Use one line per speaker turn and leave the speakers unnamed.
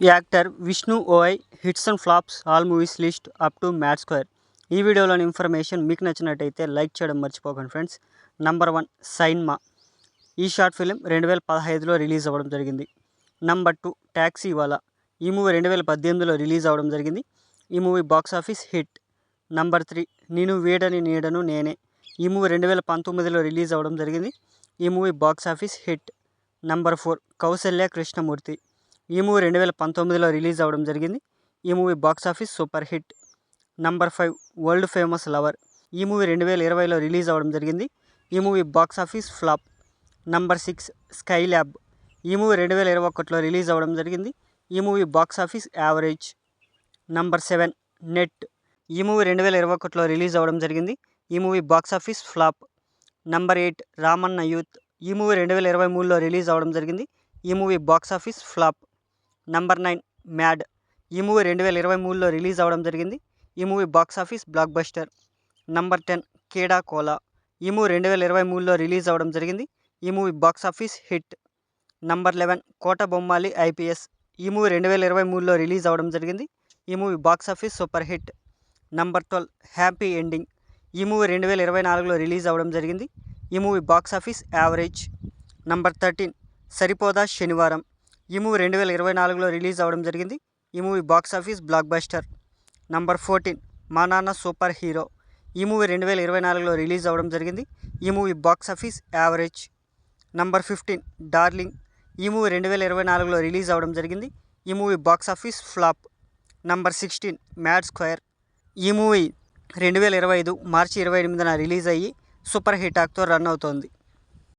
Actor Vishnu ఓఐ hits and flops all movies list up to mad square. ఈ వీడియోలోని information మీకు నచ్చినట్టయితే లైక్ చేయడం మర్చిపోకండి ఫ్రెండ్స్. నంబర్ 1 సైన్మా. ఈ షార్ట్ ఫిలిం 2015లో రిలీజ్ అవ్వడం జరిగింది. నంబర్ 2 ట్యాక్సీ వాలా. ఈ మూవీ 2018లో రిలీజ్ అవ్వడం జరిగింది. ఈ movie box office hit. Number 3 నేను వీడని నీడను నేనే. ఈ మూవీ 2019లో రిలీజ్ అవ్వడం జరిగింది. ఈ movie box office hit. Number 4 Kausalya Krishnamurthy. ఈ మూవీ 2019లో రిలీజ్ అవ్వడం జరిగింది. ఈ movie box office super hit. Number 5 world famous lover. ఈ మూవీ 2020లో రిలీజ్ అవ్వడం జరిగింది. ఈ movie box office flop. Number 6 sky lab. ఈ మూవీ 2021లో రిలీజ్ అవ్వడం జరిగింది. ఈ movie box office average. Number 7 net. ఈ మూవీ 2021లో రిలీజ్ అవ్వడం జరిగింది. ఈ movie box office flop. Number 8 Ramanna youth. ఈ మూవీ 2023లో రిలీజ్ అవ్వడం జరిగింది. ఈ movie box office flop. Number 9 mad. ఈ మూవీ 2023లో రిలీజ్ అవ్వడం జరిగింది. ఈ movie box office block buster. Number 10 కేడా Kola. ఈ మూవీ 2023లో రిలీజ్ అవ్వడం జరిగింది. ఈ movie box office hit. Number 11 కోట బొమ్మాలి ఐపీఎస్. ఈ మూవీ 2023లో రిలీజ్ అవ్వడం జరిగింది. ఈ movie box office super hit. Number 12 happy ending. ఈ మూవీ 2024లో రిలీజ్ అవ్వడం జరిగింది. ఈ movie box office average. Number 13 సరిపోదా శనివారం. ఈ మూవీ 2024లో రిలీజ్ అవ్వడం జరిగింది. ఈ movie box office block buster. Number 14 మా నాన్న సూపర్ హీరో. ఈ మూవీ 2024లో రిలీజ్ అవ్వడం జరిగింది. ఈ movie box office average. Number 15 darling. ఈ మూవీ 2024లో రిలీజ్ అవ్వడం జరిగింది. ఈ movie box office flop. Number 16 mad square. ఈ మూవీ 2025 మార్చి 28న రిలీజ్ అయ్యి సూపర్ హిట్ టాక్తో రన్ అవుతోంది.